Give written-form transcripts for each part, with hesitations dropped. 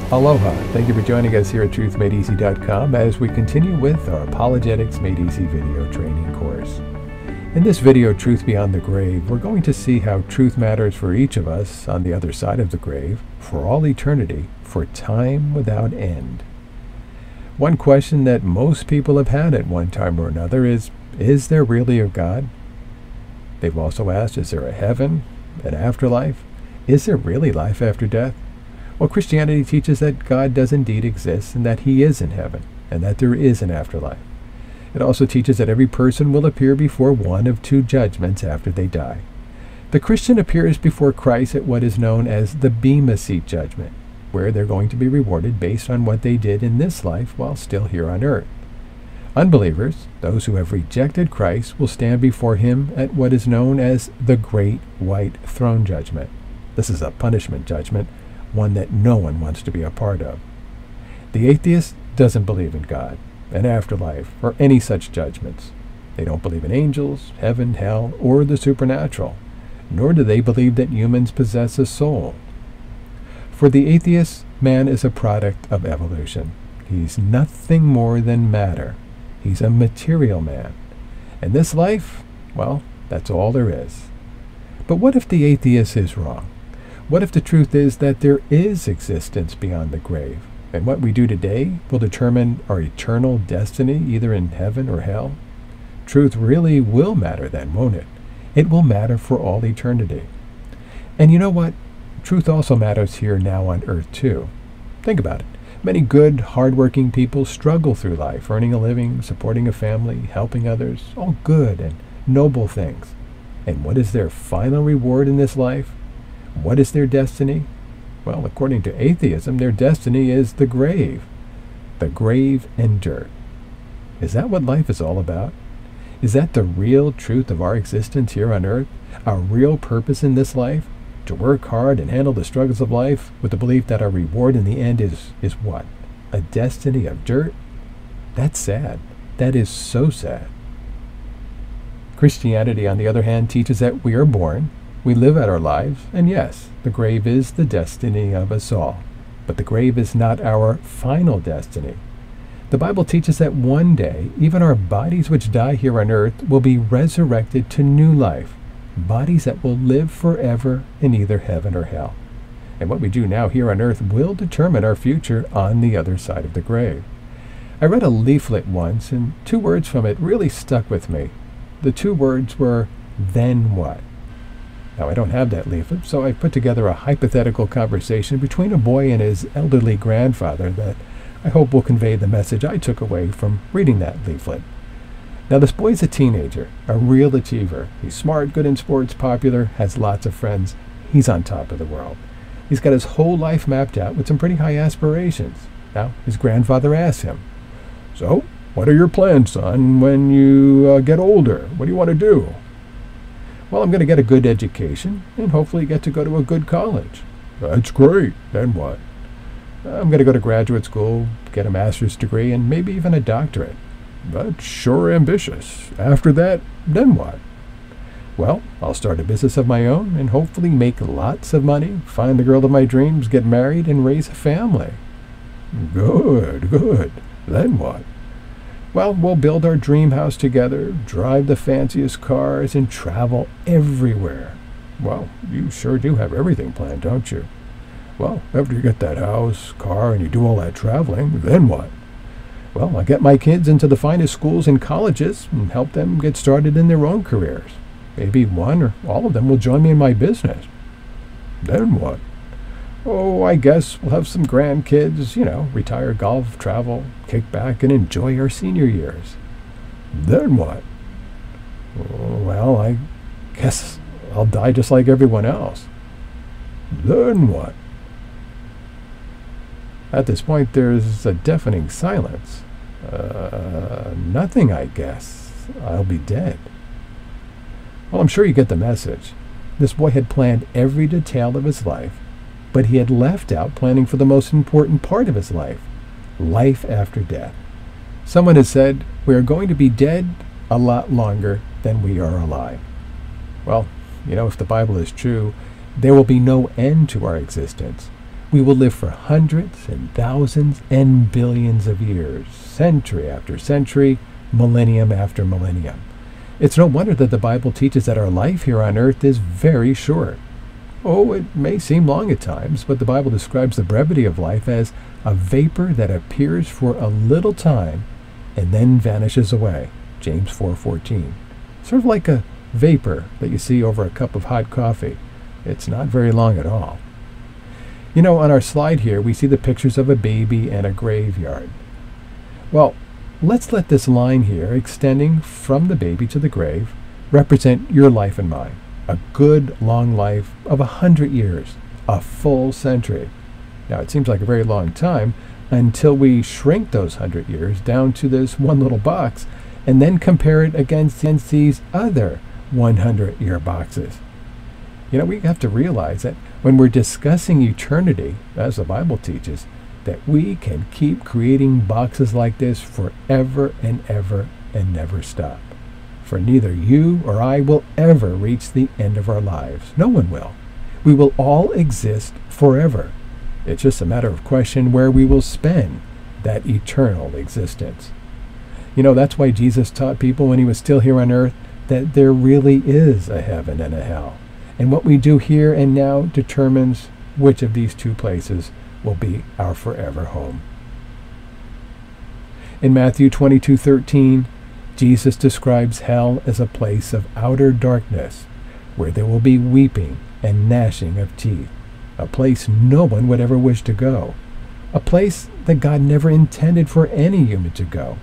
Aloha. Thank you for joining us here at TruthMadeEasy.com as we continue with our Apologetics Made Easy video training course. In this video, Truth Beyond the Grave, we're going to see how truth matters for each of us on the other side of the grave, for all eternity, for time without end. One question that most people have had at one time or another is there really a God? They've also asked, is there a heaven, an afterlife? Is there really life after death? Well, Christianity teaches that God does indeed exist and that he is in heaven and that there is an afterlife. It also teaches that every person will appear before one of two judgments after they die. The Christian appears before Christ at what is known as the Bema Seat judgment, where they're going to be rewarded based on what they did in this life while still here on earth. Unbelievers, those who have rejected Christ, will stand before him at what is known as the Great White Throne Judgment. This is a punishment judgment, one that no one wants to be a part of. The atheist doesn't believe in God, an afterlife, or any such judgments. They don't believe in angels, heaven, hell, or the supernatural, nor do they believe that humans possess a soul. For the atheist, man is a product of evolution. He's nothing more than matter. He's a material man. And this life, well, that's all there is. But what if the atheist is wrong? What if the truth is that there is existence beyond the grave, and what we do today will determine our eternal destiny, either in heaven or hell? Truth really will matter then, won't it? It will matter for all eternity. And you know what? Truth also matters here now on earth too. Think about it. Many good, hard-working people struggle through life, earning a living, supporting a family, helping others, all good and noble things. And what is their final reward in this life? What is their destiny? Well, according to atheism, their destiny is the grave and dirt. Is that what life is all about? Is that the real truth of our existence here on earth? Our real purpose in this life? To work hard and handle the struggles of life with the belief that our reward in the end is what? A destiny of dirt? That's sad. That is so sad. Christianity, on the other hand, teaches that we are born, we live out our lives, and yes, the grave is the destiny of us all. But the grave is not our final destiny. The Bible teaches that one day, even our bodies which die here on earth will be resurrected to new life, bodies that will live forever in either heaven or hell. And what we do now here on earth will determine our future on the other side of the grave. I read a leaflet once, and two words from it really stuck with me. The two words were, "Then what?" Now, I don't have that leaflet, so I put together a hypothetical conversation between a boy and his elderly grandfather that I hope will convey the message I took away from reading that leaflet. Now, this boy's a teenager, a real achiever. He's smart, good in sports, popular, has lots of friends. He's on top of the world. He's got his whole life mapped out with some pretty high aspirations. Now, his grandfather asks him, "So, what are your plans, son, when you get older? What do you want to do?" "Well, I'm going to get a good education and hopefully get to go to a good college." "That's great. Then what?" "I'm going to go to graduate school, get a master's degree, and maybe even a doctorate." "That's sure ambitious. After that, then what?" "Well, I'll start a business of my own and hopefully make lots of money, find the girl of my dreams, get married, and raise a family." "Good, good. Then what?" "Well, we'll build our dream house together, drive the fanciest cars, and travel everywhere." "Well, you sure do have everything planned, don't you?" "Well, after you get that house, car, and you do all that traveling, then what?" "Well, I'll get my kids into the finest schools and colleges and help them get started in their own careers. Maybe one or all of them will join me in my business." "Then what?" "Oh, I guess we'll have some grandkids, retire, golf, travel, kick back, and enjoy our senior years." "Then what?" "Oh, well, I guess I'll die just like everyone else." "Then what?" At this point, there's a deafening silence. Nothing, I guess. I'll be dead." Well, I'm sure you get the message. This boy had planned every detail of his life, but he had left out planning for the most important part of his life after death. Someone has said, we are going to be dead a lot longer than we are alive. Well, if the Bible is true, there will be no end to our existence. We will live for hundreds and thousands and billions of years, century after century, millennium after millennium. It's no wonder that the Bible teaches that our life here on earth is very short. Oh, it may seem long at times, but the Bible describes the brevity of life as a vapor that appears for a little time and then vanishes away. James 4:14. Sort of like a vapor that you see over a cup of hot coffee. It's not very long at all. You know, on our slide here, we see the pictures of a baby and a graveyard. Well, let's let this line here, extending from the baby to the grave, represent your life and mine. A good, long life of 100 years, a full century. Now, it seems like a very long time until we shrink those 100 years down to this one little box and then compare it against these other 100-year boxes. You know, we have to realize that when we're discussing eternity, as the Bible teaches, that we can keep creating boxes like this forever and ever and never stop. For neither you or I will ever reach the end of our lives. No one will. We will all exist forever. It's just a matter of question where we will spend that eternal existence. You know, that's why Jesus taught people when he was still here on earth that there really is a heaven and a hell. And what we do here and now determines which of these two places will be our forever home. In Matthew 22:13, Jesus describes hell as a place of outer darkness, where there will be weeping and gnashing of teeth, a place no one would ever wish to go, a place that God never intended for any human to go.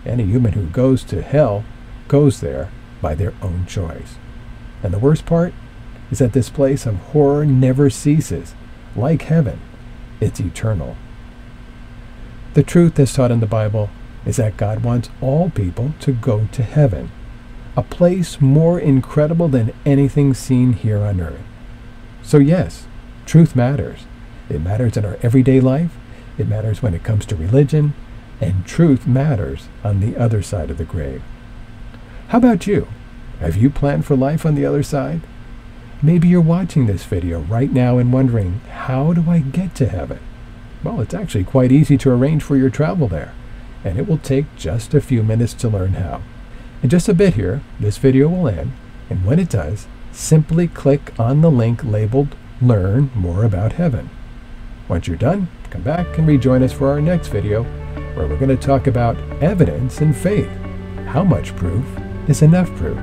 Any human who goes to hell goes there by their own choice. And the worst part is that this place of horror never ceases. Like heaven, it's eternal. The truth as taught in the Bible is that God wants all people to go to heaven, a place more incredible than anything seen here on earth. So yes, truth matters. It matters in our everyday life, it matters when it comes to religion, and truth matters on the other side of the grave. How about you? Have you planned for life on the other side? Maybe you're watching this video right now and wondering, how do I get to heaven? Well, it's actually quite easy to arrange for your travel there, and it will take just a few minutes to learn how. In just a bit here, this video will end, and when it does, simply click on the link labeled Learn More About Heaven. Once you're done, come back and rejoin us for our next video, where we're going to talk about evidence and faith. How much proof is enough proof?